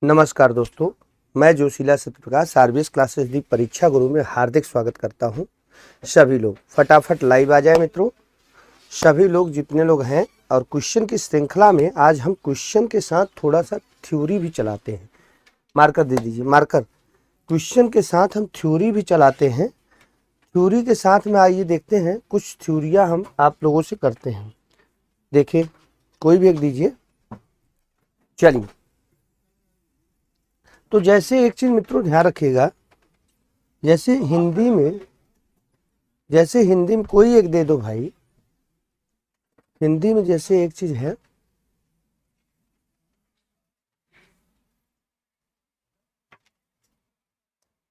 नमस्कार दोस्तों, मैं जोशीला सत्यप्रकाश आरबीएस क्लासेस दी परीक्षा गुरु में हार्दिक स्वागत करता हूं। सभी लोग फटाफट लाइव आ जाए मित्रों, सभी लोग जितने लोग हैं। और क्वेश्चन की श्रृंखला में आज हम क्वेश्चन के साथ थोड़ा सा थ्योरी भी चलाते हैं। मार्कर दे दीजिए, मार्कर। क्वेश्चन के साथ हम थ्योरी भी चलाते हैं। थ्योरी के साथ में आइए देखते हैं, कुछ थ्योरियाँ हम आप लोगों से करते हैं। देखिए, कोई भी एक दीजिए। चलिए, तो जैसे एक चीज मित्रों ध्यान रखिएगा, जैसे हिंदी में कोई एक दे दो भाई। हिंदी में जैसे एक चीज है,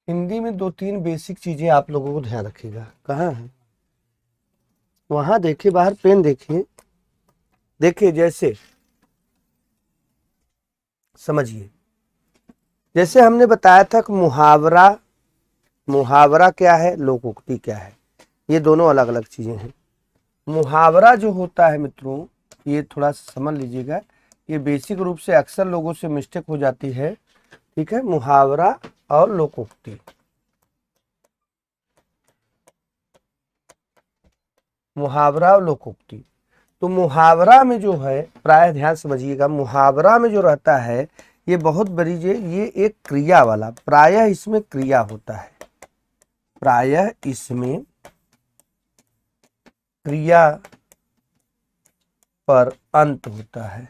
हिंदी में दो तीन बेसिक चीजें आप लोगों को ध्यान रखिएगा। कहाँ है? वहां देखिए, बाहर पेन देखिए। देखिए, जैसे समझिए, जैसे हमने बताया था कि मुहावरा, मुहावरा क्या है, लोकोक्ति क्या है, ये दोनों अलग अलग चीजें हैं। मुहावरा जो होता है मित्रों, ये थोड़ा सा समझ लीजिएगा, ये बेसिक रूप से अक्सर लोगों से मिस्टेक हो जाती है। ठीक है, मुहावरा और लोकोक्ति। मुहावरा और लोकोक्ति। तो मुहावरा में जो है, प्राय ध्यान समझिएगा, मुहावरा में जो रहता है ये बहुत बड़ी ये एक क्रिया वाला, प्रायः इसमें क्रिया होता है। प्रायः इसमें क्रिया पर अंत होता है।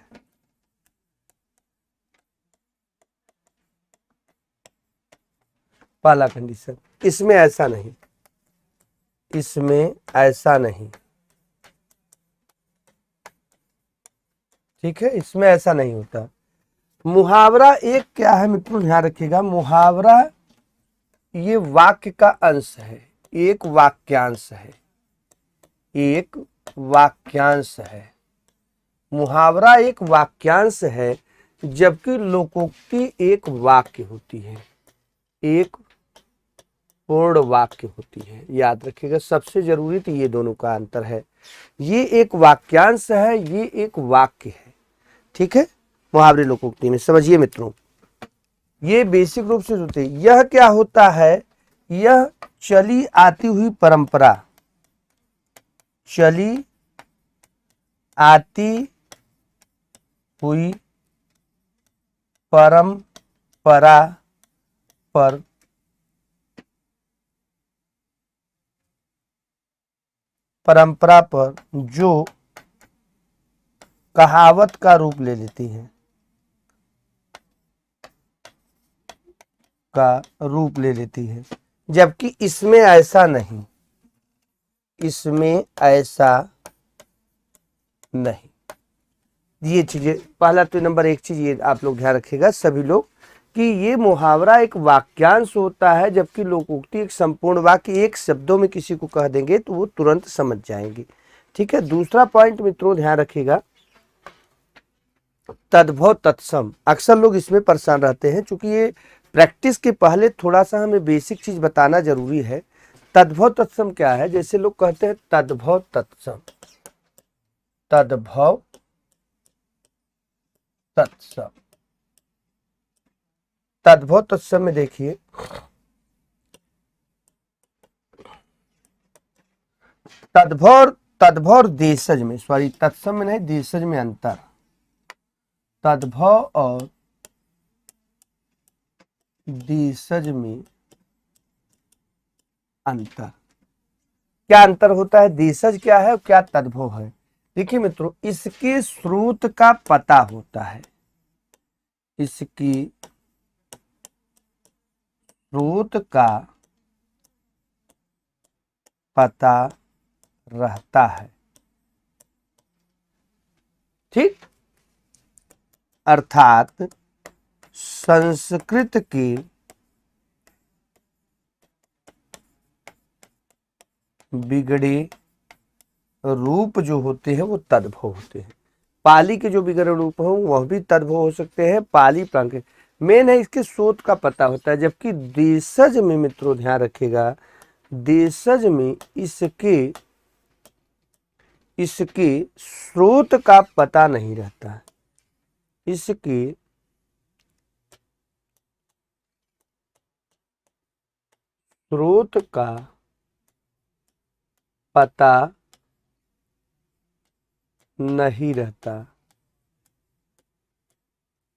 पहला कंडीशन, इसमें ऐसा नहीं, इसमें ऐसा नहीं। ठीक है, इसमें ऐसा नहीं होता। मुहावरा एक क्या है मित्रों, ध्यान रखिएगा, मुहावरा ये वाक्य का अंश है, एक वाक्यांश है, एक वाक्यांश है। मुहावरा एक वाक्यांश है, जबकि लोकोक्ति एक वाक्य होती है, एक पूर्ण वाक्य होती है। याद रखिएगा, सबसे जरूरी तो ये दोनों का अंतर है। ये एक वाक्यांश है, ये एक वाक्य है। ठीक है, मुहावरे लोकोक्ति में समझिए मित्रों, ये बेसिक रूप से होते हैं। यह क्या होता है, यह चली आती हुई परंपरा, चली आती हुई परंपरा पर जो कहावत का रूप ले लेती है, का रूप ले लेती है, जबकि इसमें ऐसा नहीं, इसमें ऐसा नहीं। ये चीजें, पहला तो नंबर एक चीज ये आप लोग ध्यान रखिएगा सभी लोग, कि ये मुहावरा एक वाक्यांश होता है, जबकि लोकोक्ति एक संपूर्ण वाक्य। एक शब्दों में किसी को कह देंगे तो वो तुरंत समझ जाएंगे। ठीक है, दूसरा पॉइंट मित्रों ध्यान रखिएगा, तद्भव तत्सम। अक्सर लोग इसमें परेशान रहते हैं, क्योंकि ये प्रैक्टिस के पहले थोड़ा सा हमें बेसिक चीज बताना जरूरी है। तद्भव तत्सम क्या है? जैसे लोग कहते हैं तद्भव तत्सम, तद्भव तत्सम। तद्भव तत्सम में देखिए, तद्भव तद्भव और देशज में, सॉरी तत्सम में नहीं, देशज में अंतर। तद्भव और देशज में अंतर। क्या अंतर होता है? देशज क्या है और क्या तद्भव है? देखिए मित्रों, इसके स्रोत का पता होता है, इसकी स्रोत का पता रहता है। ठीक, अर्थात संस्कृत के बिगड़े रूप जो होते हैं वो तद्भव होते हैं। पाली के जो बिगड़े रूप हो वह भी तद्भव हो सकते हैं, पाली प्राकृत। मेन है इसके स्रोत का पता होता है, जबकि देशज में मित्रों ध्यान रखिएगा, देशज में इसके इसके स्रोत का पता नहीं रहता है, इसके स्रोत का पता नहीं रहता।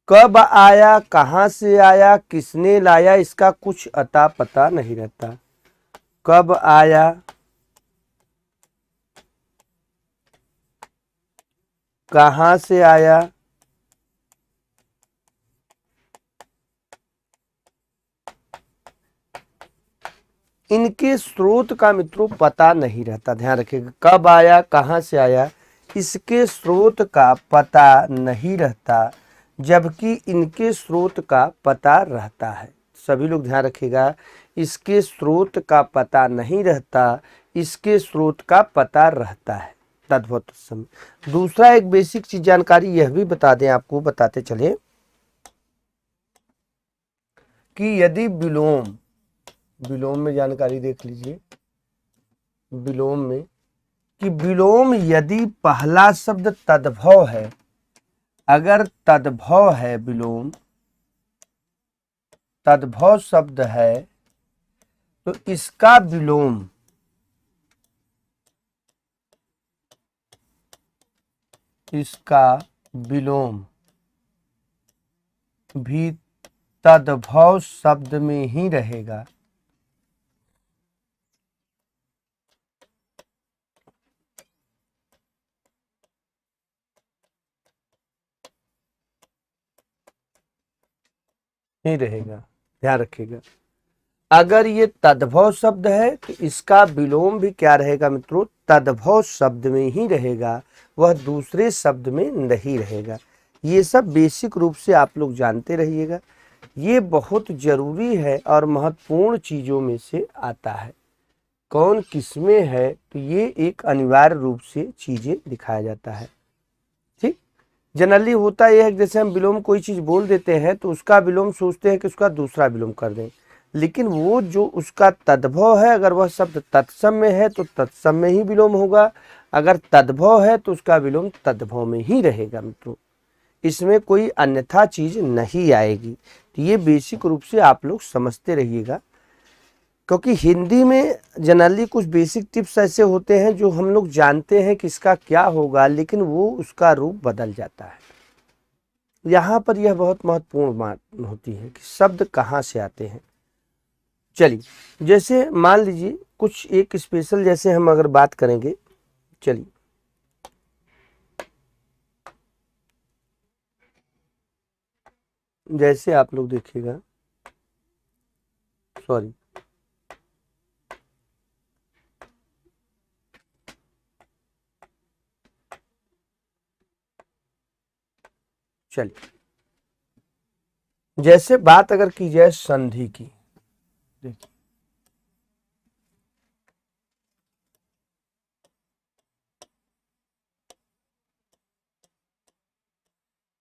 कब आया, कहां से आया, किसने लाया, इसका कुछ अता पता नहीं रहता। कब आया, कहां से आया, इनके स्रोत का मित्रों पता नहीं रहता। ध्यान रखिएगा, कब आया, कहां से आया, इसके स्रोत का पता नहीं रहता, जबकि इनके स्रोत का पता रहता है। सभी लोग ध्यान रखिएगा, इसके स्रोत का पता नहीं रहता, इसके स्रोत का पता रहता है। तद्भव तत्सम। दूसरा एक बेसिक चीज जानकारी यह भी बता दें, आपको बताते चले कि यदि विलोम, विलोम में जानकारी देख लीजिए, विलोम में कि विलोम यदि पहला शब्द तद्भव है, अगर तद्भव है, विलोम तद्भव शब्द है, तो इसका विलोम भी तद्भव शब्द में ही रहेगा। ही रहेगा, ध्यान रखिएगा। अगर ये तद्भव शब्द है तो इसका विलोम भी क्या रहेगा मित्रों, तद्भव शब्द में ही रहेगा, वह दूसरे शब्द में नहीं रहेगा। ये सब बेसिक रूप से आप लोग जानते रहिएगा, ये बहुत जरूरी है और महत्वपूर्ण चीजों में से आता है। कौन किसमें है, तो ये एक अनिवार्य रूप से चीजें दिखाया जाता है। ठीक, जनरली होता यह है कि जैसे हम विलोम कोई चीज बोल देते हैं तो उसका विलोम सोचते हैं कि उसका दूसरा विलोम कर दें, लेकिन वो जो उसका तद्भव है, अगर वह शब्द तत्सम में है तो तत्सम में ही विलोम होगा, अगर तद्भव है तो उसका विलोम तद्भव में ही रहेगा मित्रों, इसमें कोई अन्यथा चीज नहीं आएगी। तो ये बेसिक रूप से आप लोग समझते रहिएगा, क्योंकि हिंदी में जनरली कुछ बेसिक टिप्स ऐसे होते हैं जो हम लोग जानते हैं कि इसका क्या होगा, लेकिन वो उसका रूप बदल जाता है। यहाँ पर यह बहुत महत्वपूर्ण बात होती है कि शब्द कहाँ से आते हैं। चलिए, जैसे मान लीजिए कुछ एक स्पेशल, जैसे हम अगर बात करेंगे, चलिए जैसे आप लोग देखिएगा, सॉरी, चलिए जैसे बात अगर की जाए संधि की, देखिए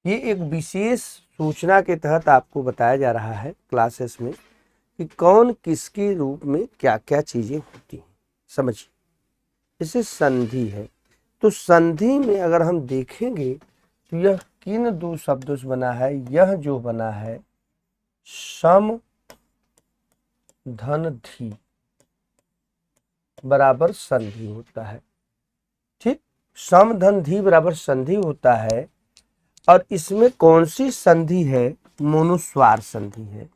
ये एक विशेष सूचना के तहत आपको बताया जा रहा है क्लासेस में कि कौन किसके रूप में क्या क्या चीजें होती हैं। समझिए, जैसे संधि है, तो संधि में अगर हम देखेंगे तो यह किन दो शब्दों से बना है, यह जो बना है सम धन धी बराबर संधि होता है। ठीक, सम धन धी बराबर संधि होता है, और इसमें कौन सी संधि है, मोनुस्वार संधि है।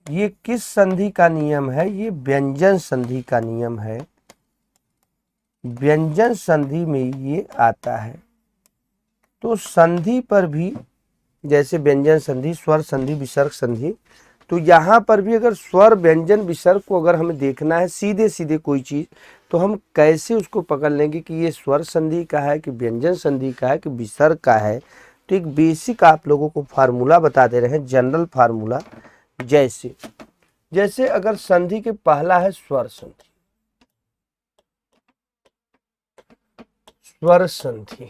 ये किस संधि का नियम है, ये व्यंजन संधि का नियम है, व्यंजन संधि में ये आता है। तो संधि पर भी जैसे व्यंजन संधि, स्वर संधि, विसर्ग संधि, तो यहाँ पर भी अगर स्वर व्यंजन विसर्ग को अगर हमें देखना है सीधे सीधे कोई चीज, तो हम कैसे उसको पकड़ लेंगे कि ये स्वर संधि का है कि व्यंजन संधि का है कि विसर्ग का है। तो एक बेसिक आप लोगों को फार्मूला बता दे रहे हैं, जनरल फार्मूला। जैसे जैसे अगर संधि के पहला है स्वर संधि, स्वर संधि,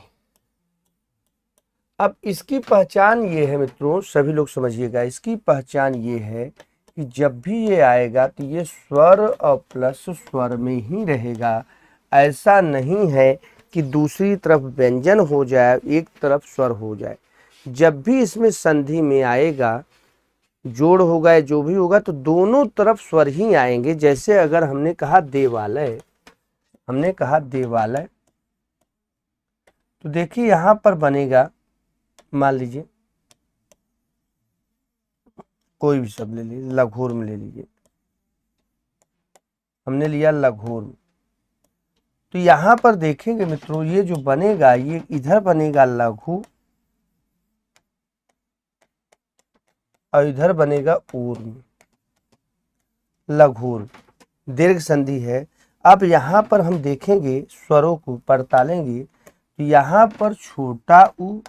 अब इसकी पहचान ये है मित्रों, सभी लोग समझिएगा, इसकी पहचान ये है कि जब भी ये आएगा तो ये स्वर और प्लस स्वर में ही रहेगा। ऐसा नहीं है कि दूसरी तरफ व्यंजन हो जाए, एक तरफ स्वर हो जाए। जब भी इसमें संधि में आएगा, जोड़ होगा या जो भी होगा, तो दोनों तरफ स्वर ही आएंगे। जैसे अगर हमने कहा देवालय, हमने कहा देवालय, तो देखिए यहां पर बनेगा, मान लीजिए कोई भी शब्द ले लीजिए, लघोर में ले लीजिए, हमने लिया लघोर में, तो यहां पर देखेंगे मित्रों ये जो बनेगा, ये इधर बनेगा लघु और इधर बनेगा ऊर में, लघुर, दीर्घ संधि है। अब यहाँ पर हम देखेंगे स्वरों को पड़तालेंगे, तो यहाँ पर छोटा ऊ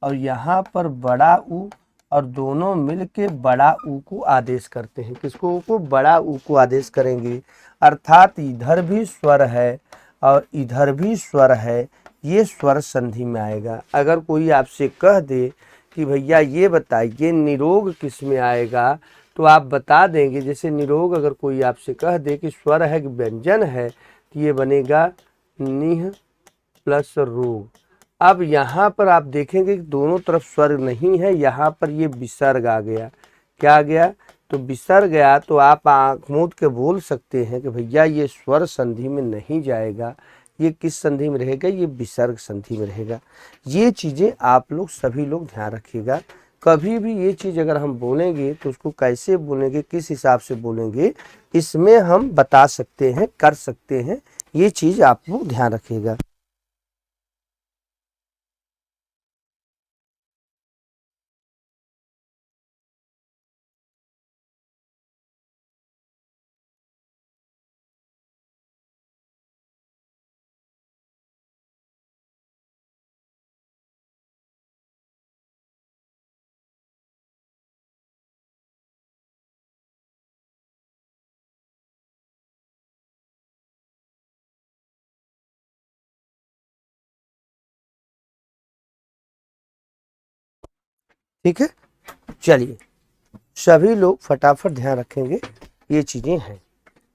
और यहाँ पर बड़ा ऊ, और दोनों मिलके बड़ा ऊ को आदेश करते हैं। किसको? को बड़ा ऊ को आदेश करेंगे। अर्थात इधर भी स्वर है और इधर भी स्वर है, ये स्वर संधि में आएगा। अगर कोई आपसे कह दे कि भैया ये बताइए निरोग किस में आएगा, तो आप बता देंगे, जैसे निरोग अगर कोई आपसे कह दे कि स्वर है कि व्यंजन है, तो ये बनेगा निह प्लस रोग। अब यहाँ पर आप देखेंगे कि दोनों तरफ स्वर नहीं है, यहाँ पर ये विसर्ग आ गया। क्या आ गया? तो विसर्ग गया, तो आप आँख मूंद के बोल सकते हैं कि भैया ये स्वर संधि में नहीं जाएगा, ये किस संधि में रहेगा? ये विसर्ग संधि में रहेगा। ये चीज़ें आप लोग सभी लोग ध्यान रखिएगा। कभी भी ये चीज़ अगर हम बोलेंगे तो उसको कैसे बोलेंगे, किस हिसाब से बोलेंगे, इसमें हम बता सकते हैं, कर सकते हैं। ये चीज़ आप लोग ध्यान रखिएगा। ठीक है, चलिए सभी लोग फटाफट ध्यान रखेंगे, ये चीज़ें हैं।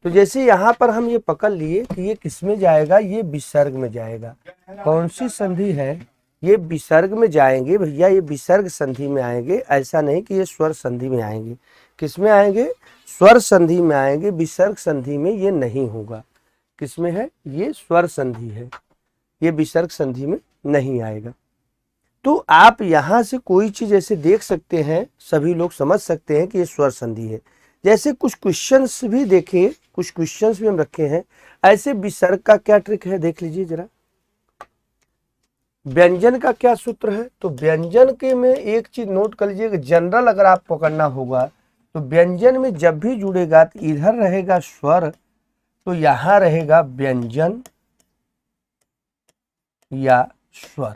तो जैसे यहाँ पर हम ये पकड़ लिए कि ये किस में जाएगा, ये विसर्ग में जाएगा। कौन सी संधि है? ये विसर्ग में जाएंगे भैया, ये विसर्ग संधि में आएंगे। ऐसा नहीं कि ये स्वर संधि में आएंगे। किस में आएंगे? स्वर संधि में आएंगे, विसर्ग संधि में ये नहीं होगा। किस में है? ये स्वर संधि है, ये विसर्ग संधि में नहीं आएगा। तो आप यहाँ से कोई चीज ऐसे देख सकते हैं, सभी लोग समझ सकते हैं कि ये स्वर संधि है। जैसे कुछ क्वेश्चंस भी देखिए, कुछ क्वेश्चंस भी हम रखे हैं ऐसे। विसर्ग का क्या ट्रिक है देख लीजिए जरा। व्यंजन का क्या सूत्र है? तो व्यंजन के में एक चीज नोट कर लीजिए, जनरल अगर आप पकड़ना होगा तो व्यंजन में जब भी जुड़ेगा तो इधर रहेगा स्वर, तो यहां रहेगा व्यंजन या स्वर।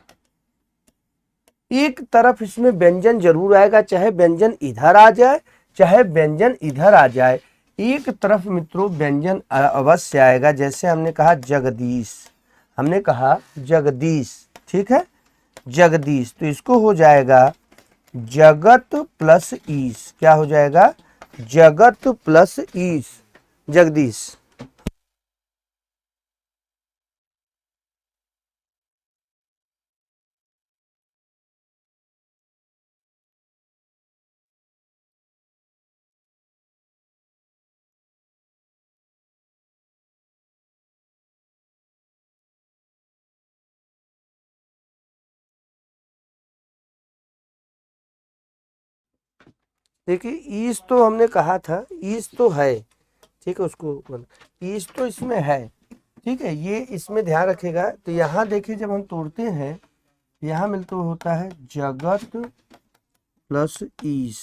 एक तरफ इसमें व्यंजन जरूर आएगा, चाहे व्यंजन इधर आ जाए चाहे व्यंजन इधर आ जाए, एक तरफ मित्रों व्यंजन अवश्य आएगा। जैसे हमने कहा जगदीश, हमने कहा जगदीश, ठीक है, जगदीश, तो इसको हो जाएगा जगत प्लस ईश। क्या हो जाएगा? जगत प्लस ईश, जगदीश। देखिए ईश तो हमने कहा था, ईश तो है, ठीक है, उसको ईश तो इसमें है, ठीक है, ये इसमें ध्यान रखेगा। तो यहाँ देखिए जब हम तोड़ते हैं, यहाँ मिलता होता है जगत प्लस ईश।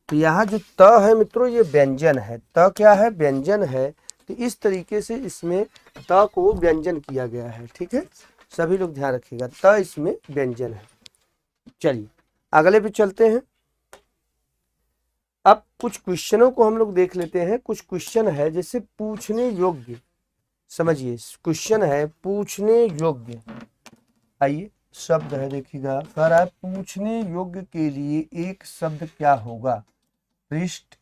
तो यहाँ जो त है मित्रों ये व्यंजन है। त क्या है? व्यंजन है। तो इस तरीके से इसमें त को व्यंजन किया गया है, ठीक है, सभी लोग ध्यान रखिएगा, त इसमें व्यंजन है। चलिए अगले पे चलते हैं। अब कुछ क्वेश्चनों को हम लोग देख लेते हैं। कुछ क्वेश्चन है जैसे पूछने योग्य, समझिए क्वेश्चन है पूछने योग्य। आइए शब्द है, देखिएगा, कह रहा है पूछने योग्य के लिए एक शब्द क्या होगा? पृष्ठ,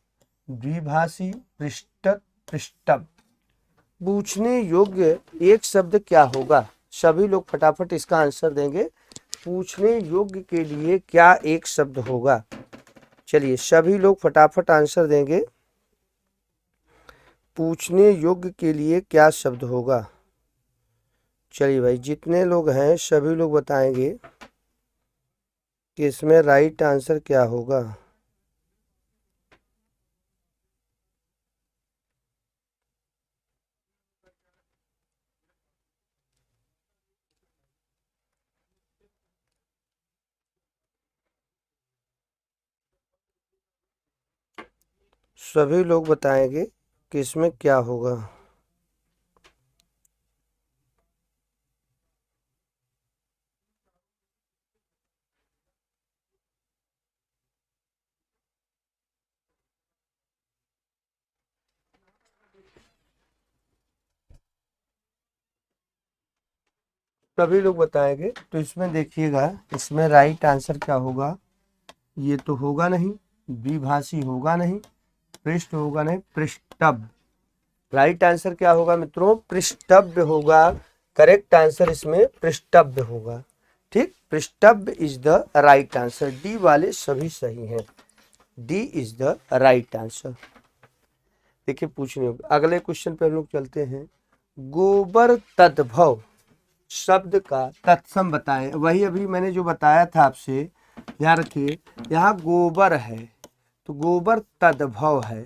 द्विभाषी, पृष्ठक, पृष्ठम। पूछने योग्य एक शब्द क्या होगा? सभी लोग फटाफट इसका आंसर देंगे। पूछने योग्य के लिए क्या एक शब्द होगा? चलिए सभी लोग फटाफट आंसर देंगे। पूछने योग्य के लिए क्या शब्द होगा? चलिए भाई, जितने लोग हैं सभी लोग बताएंगे कि इसमें राइट आंसर क्या होगा। सभी लोग बताएंगे कि इसमें क्या होगा। सभी लोग बताएंगे तो इसमें देखिएगा, इसमें राइट आंसर क्या होगा। ये तो होगा नहीं, द्विभाषी होगा नहीं, पृष्ठ होगा नहीं, पृष्ठभ। राइट आंसर क्या होगा मित्रों? पृष्ठभ्य होगा। करेक्ट आंसर इसमें पृष्ठभ्य होगा। ठीक, पृष्ठभ्य is the right answer. D वाले सभी सही हैं। D is the right answer. देखिए पूछने अगले क्वेश्चन पे हम लोग चलते हैं। गोबर तद्भव शब्द का तत्सम बताएं। वही अभी मैंने जो बताया था आपसे, ध्यान रखिए। यहाँ गोबर है तो गोबर तद्भव है,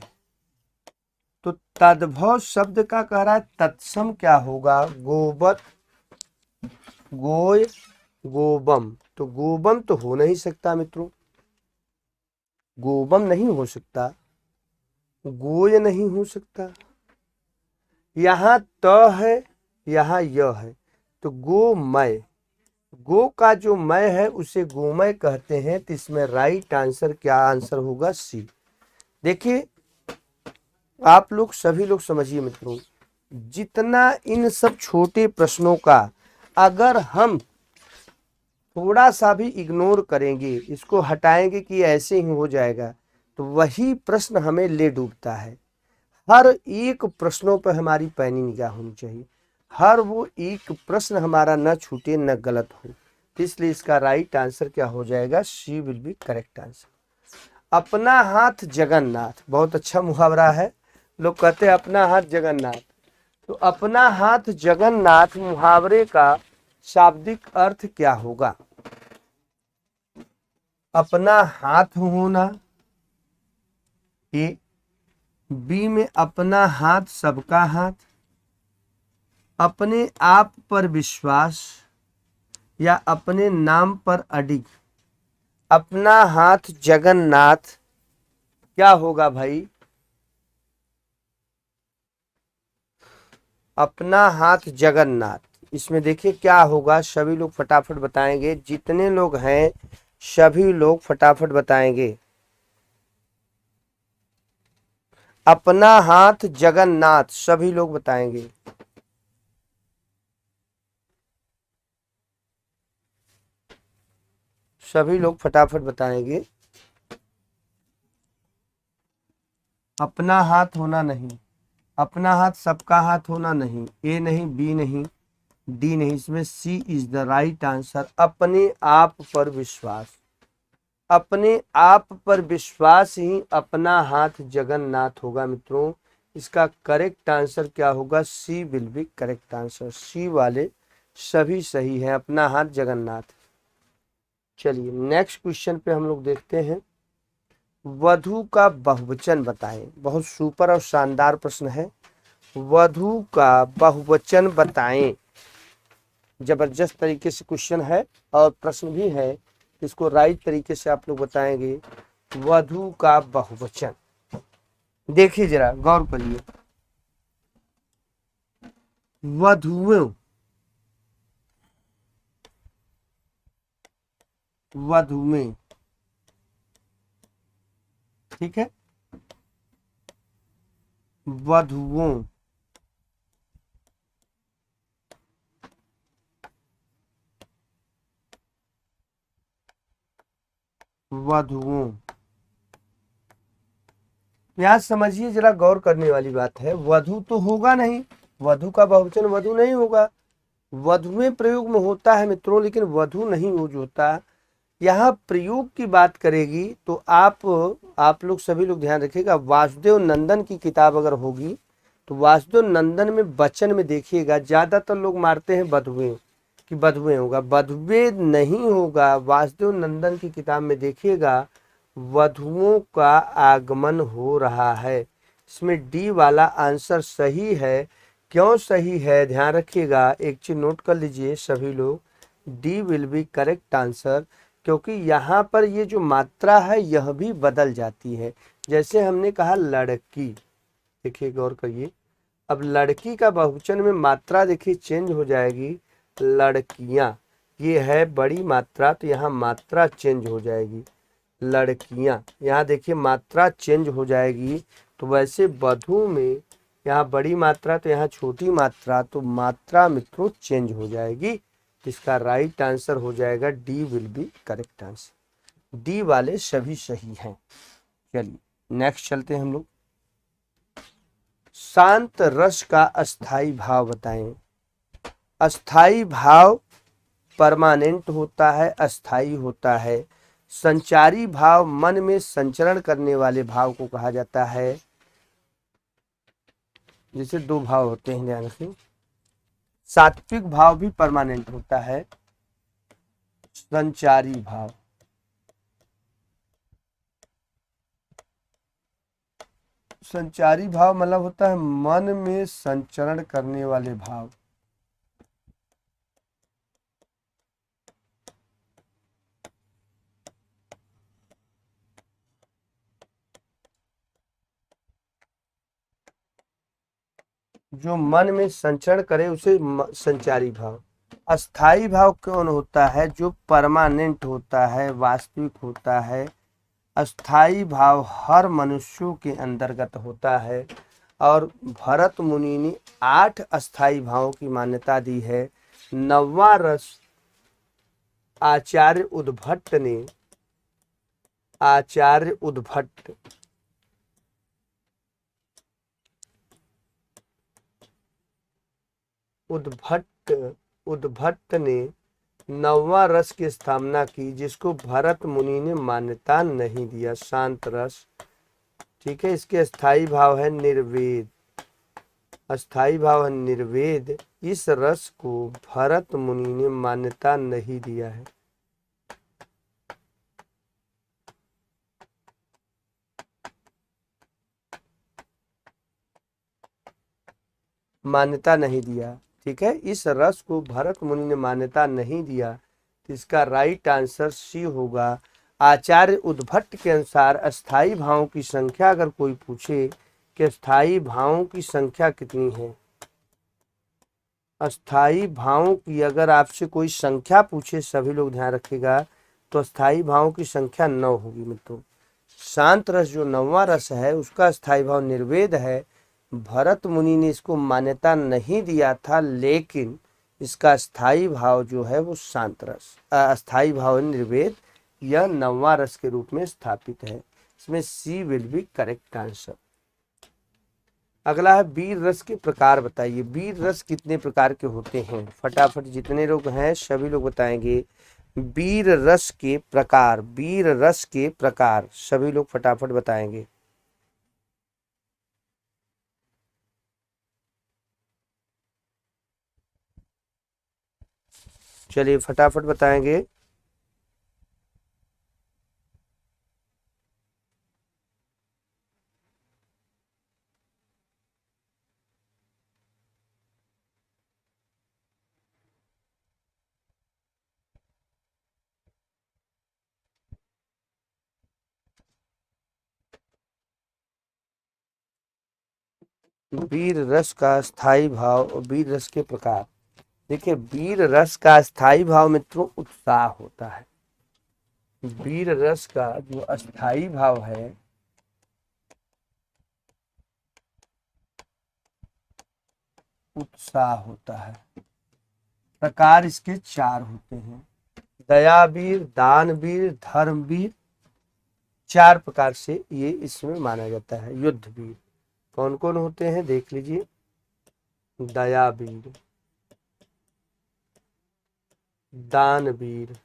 तो तद्भव शब्द का कह रहा है तत्सम क्या होगा? गोबर, गोय, गोबम। तो गोबम तो हो नहीं सकता मित्रों, गोबम नहीं हो सकता, गोय नहीं हो सकता। यहाँ त है, यहाँ य है, तो गोमय। गो का जो मय है उसे गोमय कहते हैं। तो इसमें राइट आंसर क्या आंसर होगा? सी। देखिए आप लोग सभी लोग समझिए मित्रों, जितना इन सब छोटे प्रश्नों का अगर हम थोड़ा सा भी इग्नोर करेंगे, इसको हटाएंगे कि ऐसे ही हो जाएगा, तो वही प्रश्न हमें ले डूबता है। हर एक प्रश्नों पर हमारी पैनी निगाह होनी चाहिए, हर वो एक प्रश्न हमारा न छूटे न गलत हो। इसलिए इसका राइट आंसर क्या हो जाएगा? सी विल बी करेक्ट आंसर। अपना हाथ जगन्नाथ, बहुत अच्छा मुहावरा है। लोग कहते हैं अपना हाथ जगन्नाथ। तो अपना हाथ जगन्नाथ मुहावरे का शाब्दिक अर्थ क्या होगा? अपना हाथ होना, ए। बी में अपना हाथ सबका हाथ, अपने आप पर विश्वास, या अपने नाम पर अडिग। अपना हाथ जगन्नाथ क्या होगा भाई? अपना हाथ जगन्नाथ, इसमें देखिए क्या होगा। सभी लोग फटाफट बताएंगे, जितने लोग हैं सभी लोग फटाफट बताएंगे। अपना हाथ जगन्नाथ, सभी लोग बताएंगे। सभी लोग फटाफट बताएंगे। अपना हाथ होना नहीं, अपना हाथ सबका हाथ होना नहीं, ए नहीं, बी नहीं, डी नहीं, इसमें सी इज द राइट आंसर। अपने आप पर विश्वास, अपने आप पर विश्वास ही अपना हाथ जगन्नाथ होगा मित्रों। इसका करेक्ट आंसर क्या होगा? सी विल बी करेक्ट आंसर। सी वाले सभी सही हैं, अपना हाथ जगन्नाथ। चलिए नेक्स्ट क्वेश्चन पे हम लोग देखते हैं। वधु का बहुवचन बताएं। बहुत सुपर और शानदार प्रश्न है। वधु का बहुवचन बताएं। जबरदस्त तरीके से क्वेश्चन है और प्रश्न भी है, इसको राइट तरीके से आप लोग बताएंगे। वधु का बहुवचन देखिए, जरा गौर करिए। वधुओं, वधुएं, ठीक है, वधुओं। वधुओं, यहाँ समझिए, जरा गौर करने वाली बात है। वधु तो होगा नहीं, वधु का बहुवचन वधु नहीं होगा। वधुएं प्रयोग में होता है मित्रों, लेकिन वधु नहीं यूज होता। यहाँ प्रयोग की बात करेगी तो आप लोग सभी लोग ध्यान रखिएगा, वासुदेव नंदन की किताब अगर होगी तो वासुदेव नंदन में वचन में देखिएगा ज्यादातर लोग मारते हैं वधुएं कि वधुएं होगा, वधुएं नहीं होगा। वासुदेव नंदन की किताब में देखिएगा वधुओं का आगमन हो रहा है। इसमें डी वाला आंसर सही है। क्यों सही है ध्यान रखिएगा, एक चीज नोट कर लीजिए सभी लोग, D will be correct answer, क्योंकि यहाँ पर ये जो मात्रा है यह भी बदल जाती है। जैसे हमने कहा लड़की, देखिए गौर करिए, अब लड़की का बहुवचन में मात्रा देखिए चेंज हो जाएगी, लड़कियां, ये है बड़ी मात्रा तो यहाँ मात्रा चेंज हो जाएगी, लड़कियां, यहाँ देखिए मात्रा चेंज हो जाएगी। तो वैसे वधु में यहाँ बड़ी मात्रा तो यहाँ छोटी मात्रा, तो मात्रा मित्रों चेंज हो जाएगी। इसका राइट आंसर हो जाएगा D will be correct answer. D वाले सभी सही हैं। चलिए नेक्स्ट चलते हैं हम लोग। शांत रस का अस्थाई भाव बताएं। अस्थाई भाव परमानेंट होता है, अस्थाई होता है। संचारी भाव मन में संचरण करने वाले भाव को कहा जाता है। जैसे दो भाव होते हैं ध्यान रखें। सात्विक भाव भी परमानेंट होता है, संचारी भाव, संचारी भाव मतलब होता है मन में संचरण करने वाले भाव। जो मन में संचरण करे उसे संचारी भाव। अस्थाई भाव कौन होता है, जो परमानेंट होता है, वास्तविक होता है। अस्थाई भाव हर मनुष्यों के अंतर्गत होता है। और भरत मुनि ने 8 अस्थाई भावों की मान्यता दी है। 9वां रस आचार्य उद्भट ने, आचार्य उद्भट उद्भट उद्भट ने 9वां रस की स्थापना की, जिसको भरत मुनि ने मान्यता नहीं दिया, शांत रस। ठीक है, इसके अस्थाई भाव है निर्वेद, अस्थाई भाव है निर्वेद। इस रस को भरत मुनि ने मान्यता नहीं दिया है, मान्यता नहीं दिया। ठीक है, इस रस को भरत मुनि ने मान्यता नहीं दिया, तो इसका राइट आंसर सी होगा। आचार्य उद्भट के अनुसार अस्थाई भावों की संख्या अगर कोई पूछे कि अस्थाई भावों की संख्या कितनी है, अस्थाई भावों की अगर आपसे कोई संख्या पूछे, सभी लोग ध्यान रखिएगा, तो अस्थाई भावों की संख्या 9 होगी मित्रों। शांत रस जो 9वां रस है उसका अस्थाई भाव निर्वेद है। भरत मुनि ने इसको मान्यता नहीं दिया था, लेकिन इसका स्थायी भाव जो है वो शांत रस, अस्थाई भाव निर्वेद, यह 9वां रस के रूप में स्थापित है। इसमें सी विल बी करेक्ट आंसर। अगला है वीर रस के प्रकार बताइए। वीर रस कितने प्रकार के होते हैं, फटाफट जितने लोग हैं सभी लोग बताएंगे। वीर रस के प्रकार, वीर रस के प्रकार सभी लोग फटाफट बताएंगे। चलिए फटाफट बताएंगे। वीर रस का स्थायी भाव और वीर रस के प्रकार। देखिए वीर रस का स्थायी भाव मित्रों उत्साह होता है। वीर रस का जो अस्थाई भाव है उत्साह होता है। प्रकार इसके 4 होते हैं, दयावीर, दानवीर, धर्मवीर। 4 प्रकार से ये इसमें माना जाता है। युद्धवीर कौन कौन होते हैं देख लीजिए, दयावीर, दानवीर,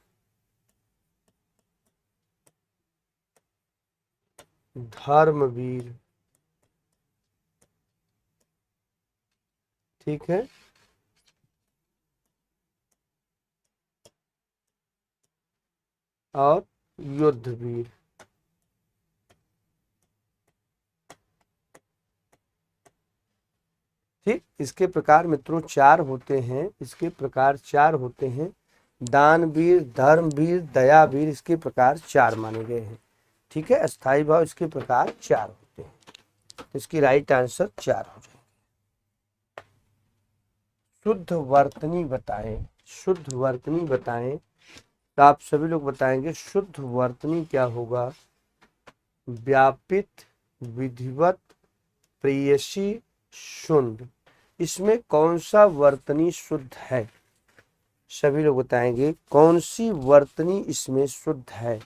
धर्मवीर। ठीक है, और युद्धवीर। ठीक, इसके प्रकार मित्रों चार होते हैं, इसके प्रकार चार होते हैं। दानवीर, धर्मवीर, दयावीर, इसके प्रकार चार माने गए हैं। ठीक है, अस्थाई भाव इसके प्रकार चार होते हैं। इसकी राइट आंसर चार हो जाएगा। शुद्ध वर्तनी बताएं, शुद्ध वर्तनी बताएं। तो आप सभी लोग बताएंगे शुद्ध वर्तनी क्या होगा। व्यापित, विधिवत, प्रेयसी, शुंड। इसमें कौन सा वर्तनी शुद्ध है? सभी लोग बताएंगे कौन सी वर्तनी इसमें शुद्ध है।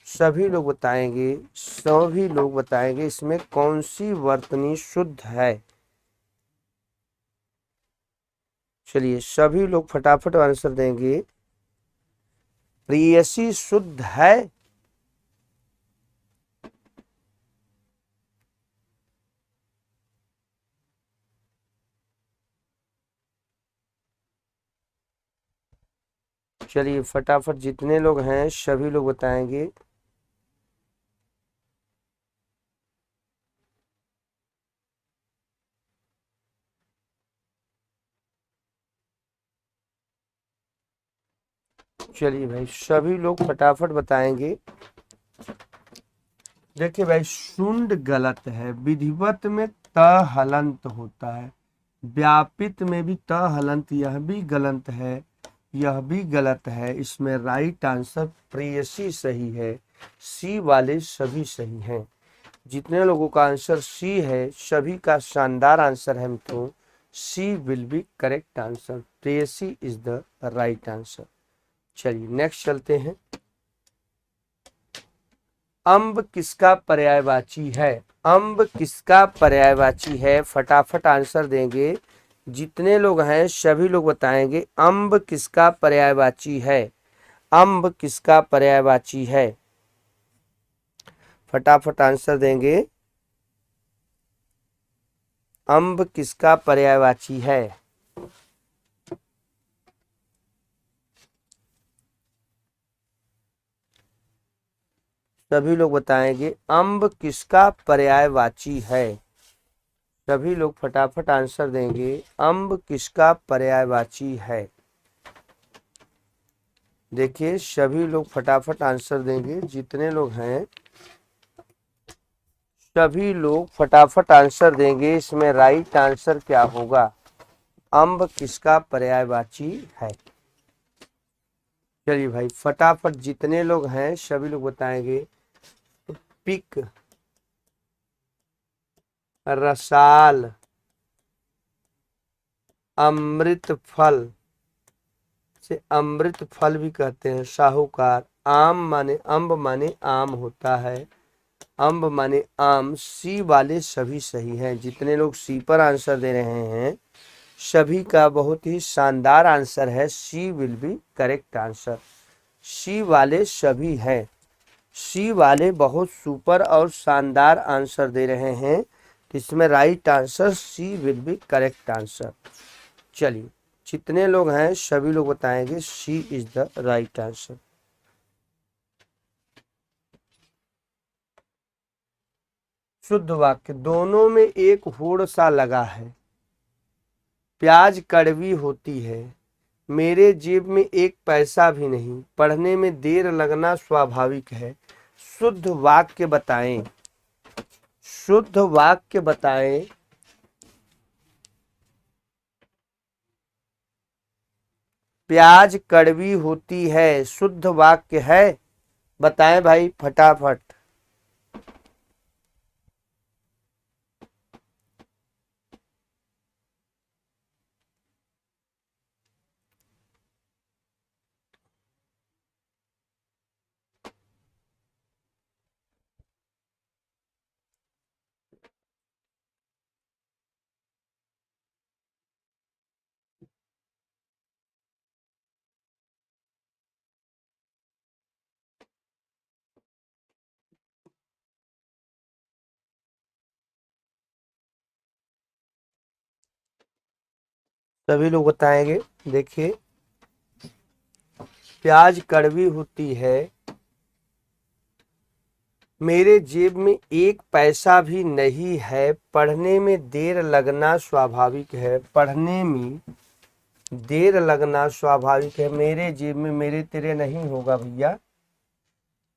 सभी लोग बताएंगे, सभी लोग बताएंगे इसमें कौन सी वर्तनी शुद्ध है। चलिए सभी लोग फटाफट आंसर देंगे। प्रेयसी शुद्ध है। चलिए फटाफट जितने लोग हैं सभी लोग बताएंगे। चलिए भाई सभी लोग फटाफट बताएंगे। देखिए भाई शुंड गलत है, विधिवत में त हलंत होता है, व्यापित में भी त हलंत, यह भी गलत है, यह भी गलत है। इसमें राइट आंसर प्रेयसी सही है। सी वाले सभी सही हैं। जितने लोगों का आंसर सी है सभी का शानदार आंसर है मित्रों। C will be correct answer, प्रेयसी इज द राइट आंसर। चलिए नेक्स्ट चलते हैं। अम्ब किसका पर्यायवाची है? अम्ब किसका पर्यायवाची है? फटाफट आंसर देंगे। जितने लोग हैं सभी लोग बताएंगे अम्ब किसका पर्यायवाची है। अम्ब किसका पर्यायवाची है? फटाफट आंसर देंगे। अम्ब किसका पर्यायवाची है? सभी लोग बताएंगे अम्ब किसका पर्यायवाची है। सभी लोग फटाफट आंसर देंगे अम्ब किसका पर्यायवाची है। देखिए सभी लोग फटाफट आंसर देंगे। जितने लोग हैं सभी लोग फटाफट आंसर देंगे। इसमें राइट आंसर क्या होगा? अम्ब किसका पर्यायवाची है? चलिए भाई फटाफट जितने लोग हैं सभी लोग बताएंगे। पिक, रसाल, अमृत फल से अमृत फल भी कहते हैं, साहूकार, आम माने अम्ब माने आम होता है, अम्ब माने आम। सी वाले सभी सही हैं। जितने लोग सी पर आंसर दे रहे हैं सभी का बहुत ही शानदार आंसर है। सी विल बी करेक्ट आंसर। सी वाले सभी हैं। सी वाले बहुत सुपर और शानदार आंसर दे रहे हैं। इसमें right answer C will be correct answer. चलिए जितने लोग हैं सभी लोग बताएंगे C is the right answer. शुद्ध वाक्य, दोनों में एक होड़ सा लगा है, प्याज कड़वी होती है, मेरे जेब में एक पैसा भी नहीं, पढ़ने में देर लगना स्वाभाविक है। शुद्ध वाक्य बताएं, शुद्ध वाक्य बताएं। प्याज कड़वी होती है शुद्ध वाक्य है, बताएं भाई फटाफट। सभी लोग बताएंगे। देखिए, प्याज कड़वी होती है, मेरे जेब में एक पैसा भी नहीं है, पढ़ने में देर लगना स्वाभाविक है। पढ़ने में देर लगना स्वाभाविक है, मेरे जेब में, मेरे तेरे नहीं होगा भैया,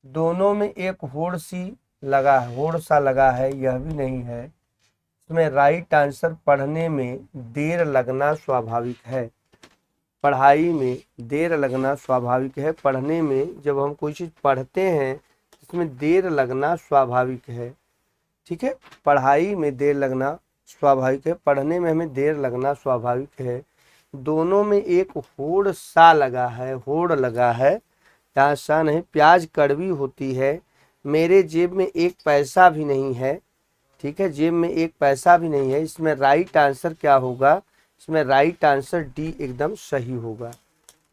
दोनों में एक होड़ सी लगा है, होड़ सा लगा है, यह भी नहीं है। इसमें राइट आंसर पढ़ने में देर लगना स्वाभाविक है। पढ़ाई में देर लगना स्वाभाविक है। पढ़ने में जब हम कोई चीज पढ़ते हैं इसमें देर लगना स्वाभाविक है। ठीक है, पढ़ाई में देर लगना स्वाभाविक है, पढ़ने में हमें देर लगना स्वाभाविक है। दोनों में एक होड़ सा लगा है, होड़ लगा है, यहाँ सा नहीं। प्याज कड़वी होती है, मेरे जेब में एक पैसा भी नहीं है। ठीक है, जेब में एक पैसा भी नहीं है। इसमें राइट आंसर क्या होगा? इसमें राइट आंसर डी एकदम सही होगा।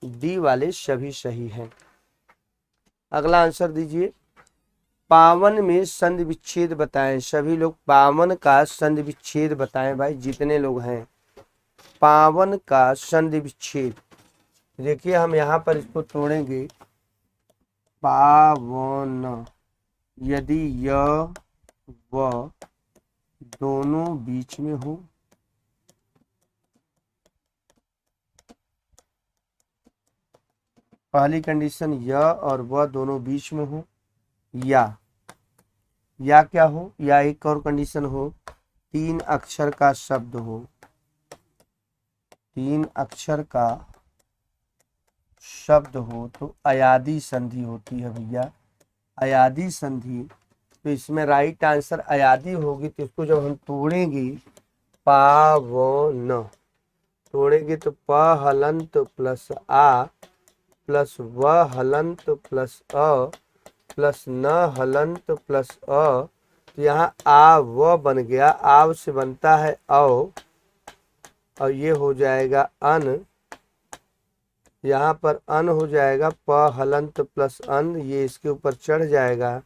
डी वाले सभी सही हैं। अगला आंसर दीजिए। पावन में संधि विच्छेद बताएं। सभी लोग पावन का संधि विच्छेद बताएं भाई, जितने लोग हैं। पावन का संधि विच्छेद, देखिए हम यहाँ पर इसको तोड़ेंगे। पावन, यदि यह व दोनों बीच में हो, पहली कंडीशन य और व दोनों बीच में हो, या क्या हो, या एक और कंडीशन हो, 3 अक्षर का शब्द हो। 3 अक्षर का शब्द हो तो अयादी संधि होती है भैया, अयादी संधि। तो इसमें राइट आंसर अयादी होगी। तो इसको जब हम तोड़ेंगे, पावन तोड़ेंगे तो प हलंत प्लस आ प्लस व हलंत प्लस अ प्लस न हलंत प्लस अ। तो यहाँ आ व बन गया, आव से बनता है औ, और ये हो जाएगा अन। यहाँ पर अन हो जाएगा, प हलंत प्लस अन, ये इसके ऊपर चढ़ जाएगा,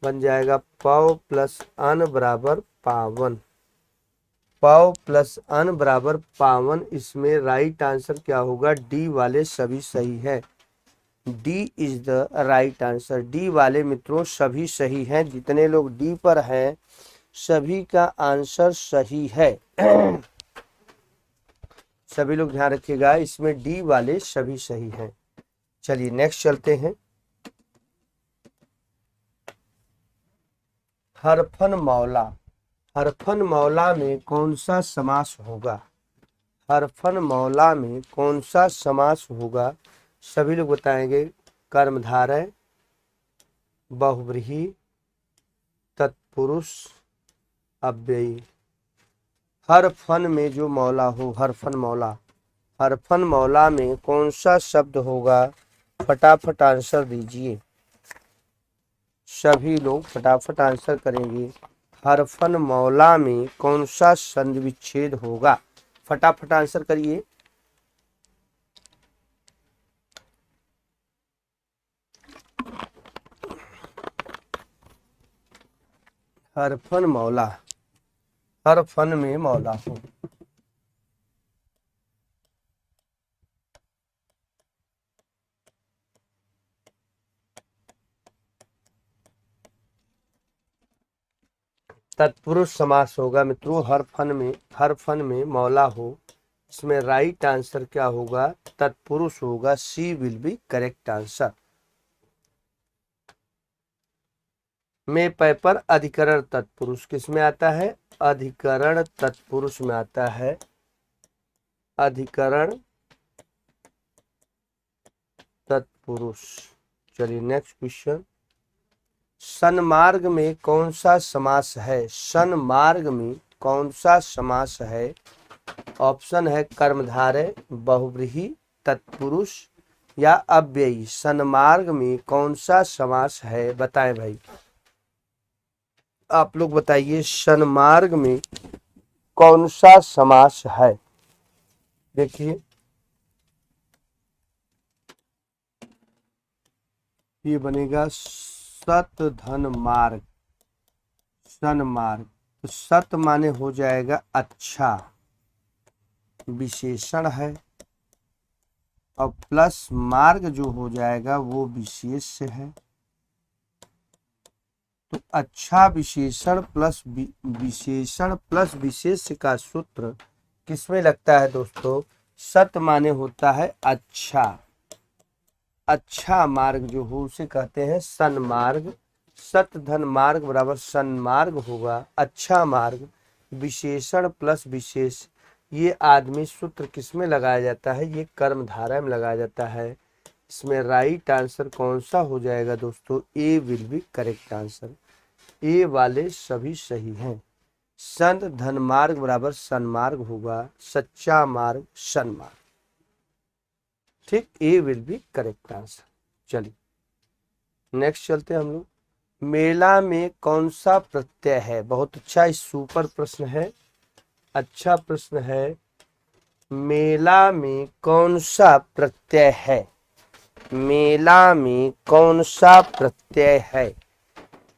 बन जाएगा पौ प्लस अन बराबर पावन। पौ प्लस अन बराबर पावन। इसमें राइट आंसर क्या होगा? डी वाले सभी सही है। D is the right answer. D वाले मित्रों सभी सही हैं। जितने लोग डी पर हैं सभी का आंसर सही है। सभी लोग ध्यान रखिएगा, इसमें डी वाले सभी सही हैं। चलिए नेक्स्ट चलते हैं। हरफन मौला, हरफन मौला में कौन सा समास होगा? हरफन मौला में कौन सा समास होगा? सभी लोग बताएंगे। कर्मधारय, बहुव्रीहि, तत्पुरुष, अव्ययी। हर फन में जो मौला हो, हरफन मौला, हरफन मौला में कौन सा शब्द होगा? फटाफट आंसर दीजिए। सभी लोग फटाफट आंसर करेंगे। हरफन मौला में कौन सा संधि विच्छेद होगा? फटाफट आंसर करिए। हरफन मौला, हर फन में मौला हो। तत्पुरुष समास होगा मित्रों। हर फन में मौला हो। इसमें राइट आंसर क्या होगा? तत्पुरुष होगा। सी विल बी करेक्ट आंसर। में पै पर अधिकरण तत्पुरुष किस में आता है? अधिकरण तत्पुरुष में आता है। अधिकरण तत्पुरुष। चलिए नेक्स्ट क्वेश्चन। सन्मार्ग में कौन सा समास है? सन्मार्ग में कौन सा समास है? ऑप्शन है कर्मधारय, बहुव्रीहि, तत्पुरुष या अव्ययी। सन्मार्ग में कौन सा समास है? बताएं भाई, आप लोग बताइए। सन्मार्ग में कौन सा समास है? देखिए ये बनेगा सत धन मार्ग, सन्मार्ग। तो सत माने हो जाएगा अच्छा, विशेषण है और प्लस मार्ग जो हो जाएगा वो विशेष्य है। तो अच्छा विशेषण प्लस विशेष्य का सूत्र किसमें लगता है दोस्तों? सत माने होता है अच्छा, अच्छा मार्ग जो हो उसे कहते हैं सन्मार्ग। सत धन मार्ग बराबर सन्मार्ग होगा, अच्छा मार्ग। विशेषण प्लस विशेष, ये आदमी सूत्र किसमें लगाया जाता है? ये कर्मधारय में लगाया जाता है। इसमें राइट आंसर कौन सा हो जाएगा दोस्तों? ए विल बी करेक्ट आंसर। ए वाले सभी सही हैं। सन धन मार्ग बराबर सन्मार्ग होगा, सच्चा मार्ग सन्मार्ग। ठीक, ए विल बी करेक्ट आंसर। चलिए नेक्स्ट चलते हैं हम लोग। मेला में कौन सा प्रत्यय है? बहुत अच्छा, इस सुपर प्रश्न है, अच्छा प्रश्न है। मेला में कौन सा प्रत्यय है? मेला में कौन सा प्रत्यय है?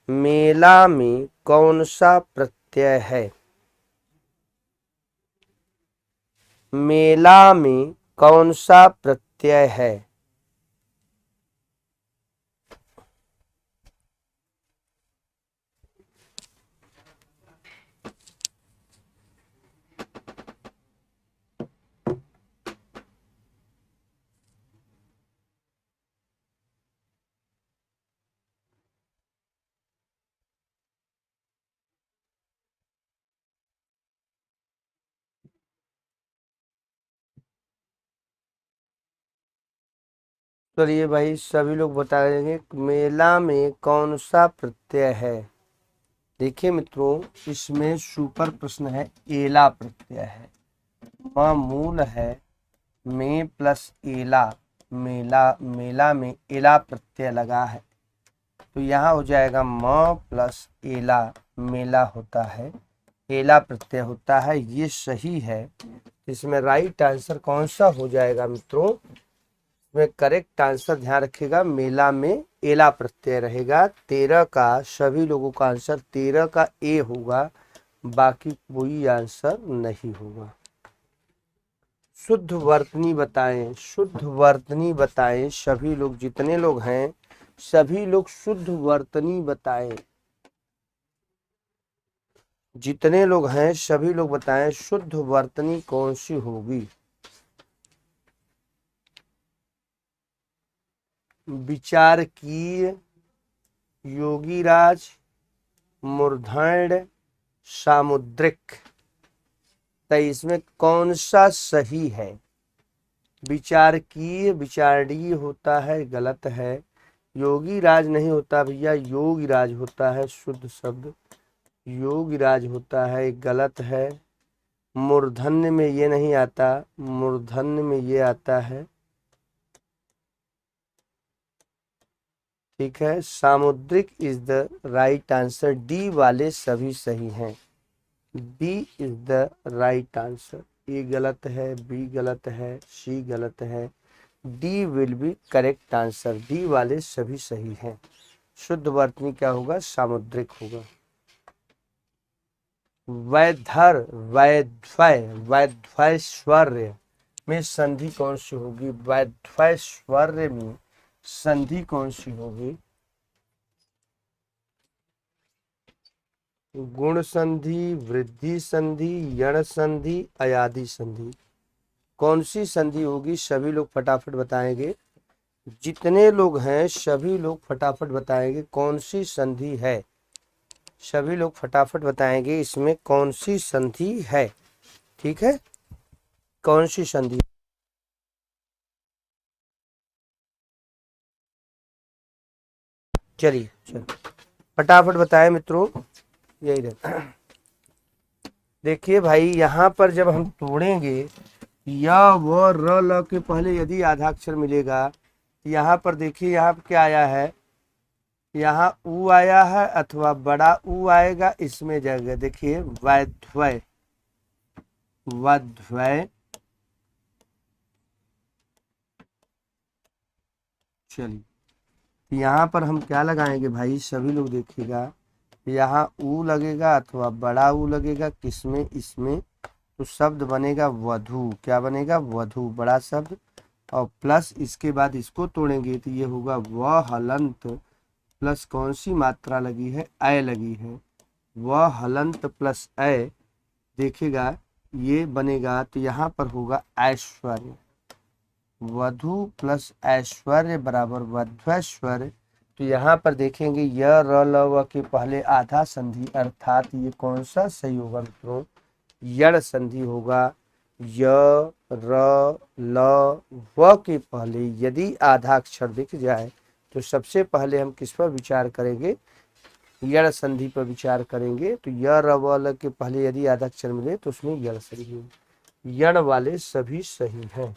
मेला में कौन सा प्रत्यय है? मेला में कौन सा प्रत्यय है? चलिए भाई सभी लोग बताएंगे मेला में कौन सा प्रत्यय है। देखिए मित्रों, इसमें सुपर प्रश्न है, एला प्रत्यय है। म मूल है, में प्लस एला, मेला, मेला में एला प्रत्यय लगा है, तो यहाँ हो जाएगा म प्लस एला, मेला होता है, एला प्रत्यय होता है, ये सही है। इसमें राइट आंसर कौन सा हो जाएगा मित्रों? इसमें करेक्ट आंसर ध्यान रखिएगा, मेला में एला प्रत्यय रहेगा। 13 का सभी लोगों का आंसर 13 का ए होगा, बाकी कोई आंसर नहीं होगा। शुद्ध वर्तनी बताएं, शुद्ध वर्तनी बताएं, सभी लोग जितने लोग हैं सभी लोग शुद्ध वर्तनी बताएं। जितने लोग हैं सभी लोग बताएं शुद्ध वर्तनी कौन सी होगी। विचार की, योगीराज, मूर्धण्य, सामुद्रिक, तो इसमें कौन सा सही है? विचार की, विचारणीय होता है, गलत है। योगीराज नहीं होता भैया, योगीराज होता है शुद्ध शब्द, योगीराज होता है, गलत है। मूर्धन्य में ये नहीं आता, मूर्धन्य में ये आता है, ठीक है। सामुद्रिक is the right answer, D वाले सभी सही हैं, B is the right answer. A गलत है, बी गलत है, सी गलत है, D will be correct answer, D वाले सभी सही हैं। शुद्ध वर्तनी क्या होगा? सामुद्रिक होगा। वैधर, वैध्वय, वैध्वैश्वर्य में संधि कौन सी होगी? वैध्वैश्वर्य में संधि कौन सी होगी? गुण संधि, वृद्धि संधि, यण संधि, अयादि संधि, कौन सी संधि होगी? सभी लोग फटाफट बताएंगे, जितने लोग हैं सभी लोग फटाफट बताएंगे कौन सी संधि है। सभी लोग फटाफट बताएंगे इसमें कौन सी संधि है, ठीक है, कौन सी संधि। चलिए फटाफट बताएं मित्रों, यही रहता। देखिए भाई यहाँ पर जब हम तोड़ेंगे या व र ल के पहले यदि आधाक्षर मिलेगा, यहाँ पर देखिए यहाँ पर क्या आया है, यहाँ ऊ आया है अथवा बड़ा ऊ आएगा, इसमें जगह देखिए वैध्वय, वैध्वय। चलिए यहाँ पर हम क्या लगाएंगे भाई, सभी लोग देखिएगा, यहाँ ऊ लगेगा अथवा बड़ा ऊ लगेगा, किसमें? इसमें तो शब्द बनेगा वधु। क्या बनेगा? वधु, बड़ा शब्द। और प्लस इसके बाद इसको तोड़ेंगे तो ये होगा व हलंत प्लस कौन सी मात्रा लगी है? अय लगी है। व हलंत प्लस अय देखिएगा ये बनेगा तो यहाँ पर होगा ऐश्वर्य। वधु प्लस ऐश्वर्य बराबर वध्वैश्वर्य। तो यहाँ पर देखेंगे य र ल व के पहले आधा संधि अर्थात ये कौन सा सही होगा मित्रों? यड़ संधि होगा। य र ल व के पहले यदि आधा अक्षर दिख जाए तो सबसे पहले हम किस पर विचार करेंगे? यड़ संधि पर विचार करेंगे। तो य र व ल के पहले यदि आधा अक्षर मिले तो उसमें यड़ संधि होगी। यड़ वाले सभी सही हैं।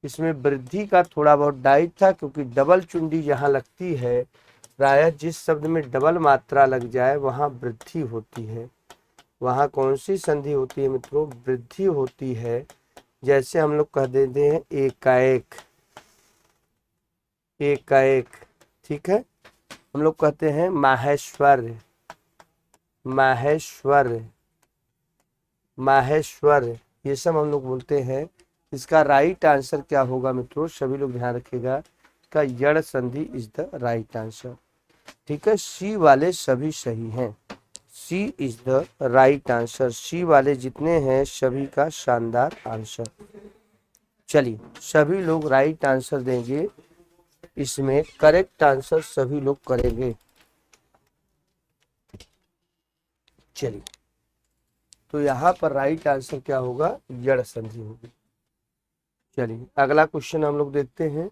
इसमें वृद्धि का थोड़ा बहुत डाइट था क्योंकि डबल चुंडी जहाँ लगती है, प्रायः जिस शब्द में डबल मात्रा लग जाए वहाँ वृद्धि होती है। वहाँ कौन सी संधि होती है मित्रों? वृद्धि होती है। जैसे हम लोग कह देते हैं एकाएक, एकाएक, ठीक है। हम लोग कहते हैं माहेश्वर्य, माहेश्वर्य, माहेश्वर्य, ये सब हम लोग बोलते हैं। इसका राइट आंसर क्या होगा मित्रों? सभी लोग ध्यान रखिएगा, इसका यड़ संधि इज द राइट आंसर। ठीक है, सी वाले सभी सही हैं। सी इज द राइट आंसर। सी वाले जितने हैं सभी का शानदार आंसर। चलिए सभी लोग राइट आंसर देंगे, इसमें करेक्ट आंसर सभी लोग करेंगे। चलिए तो यहाँ पर राइट आंसर क्या होगा? यड़ संधि होगी। चलिए अगला क्वेश्चन हम लोग देखते हैं।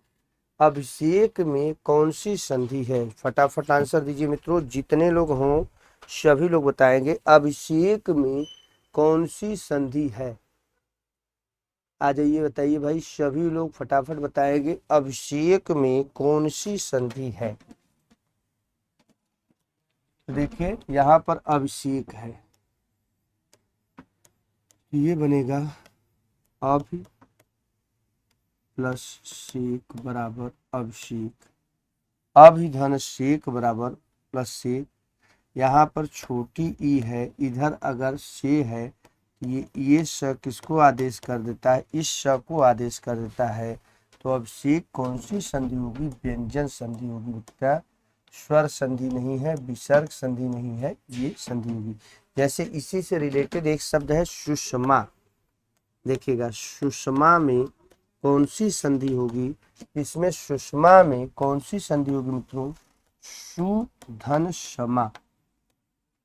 अभिषेक में कौन सी संधि है? फटाफट आंसर दीजिए मित्रों, जितने लोग हों सभी लोग बताएंगे अभिषेक में कौन सी संधि है। आ जाइए बताइए भाई, सभी लोग फटाफट बताएंगे अभिषेक में कौन सी संधि है। देखिए यहाँ पर अभिषेक है, ये बनेगा अभि प्लस शेक बराबर अभिषेक। अभिधन शेक बराबर प्लस शेक। यहाँ पर छोटी ई है, इधर अगर से है ये श किसको आदेश कर देता है? इस श को आदेश कर देता है। तो अब शेक कौन सी संधि होगी? व्यंजन संधि होगी बेटा, स्वर संधि नहीं है, विसर्ग संधि नहीं है, ये संधि होगी। जैसे इसी से रिलेटेड एक शब्द है सुषमा। देखिएगा सुषमा में कौन सी संधि होगी? इसमें सुषमा में कौन सी संधि होगी मित्रों? सुधन समा,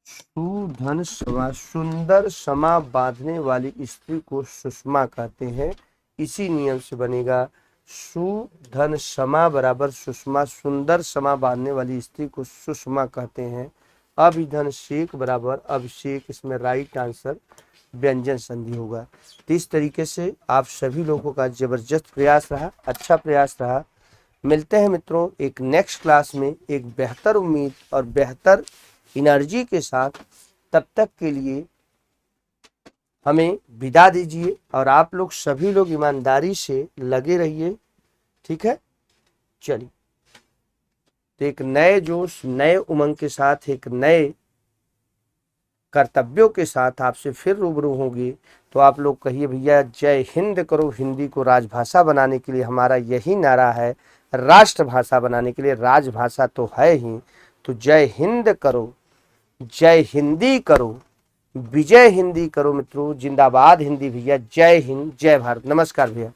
सुधन समा, सुंदर समा बांधने वाली स्त्री को सुषमा कहते हैं। इसी नियम से बनेगा सुधन समा बराबर सुषमा। सुंदर समा बांधने वाली स्त्री को सुषमा कहते हैं। अभिधन शेक बराबर अभिषेक। इसमें राइट आंसर व्यंजन संधि होगा। तो इस तरीके से आप सभी लोगों का जबरदस्त प्रयास रहा, अच्छा प्रयास रहा। मिलते हैं मित्रों एक नेक्स्ट क्लास में एक बेहतर उम्मीद और बेहतर एनर्जी के साथ। तब तक के लिए हमें विदा दीजिए और आप लोग सभी लोग ईमानदारी से लगे रहिए। ठीक है, चलिए तो एक नए जोश, नए उमंग के साथ, एक नए कर्तव्यों के साथ आपसे फिर रूबरू होंगे। तो आप लोग कहिए भैया जय हिंद करो। हिंदी को राजभाषा बनाने के लिए हमारा यही नारा है, राष्ट्रभाषा बनाने के लिए। राजभाषा तो है ही, तो जय हिंद करो, जय हिंदी करो, विजय हिंदी करो मित्रों। जिंदाबाद हिंदी भैया। जय हिंद, जय भारत। नमस्कार भैया।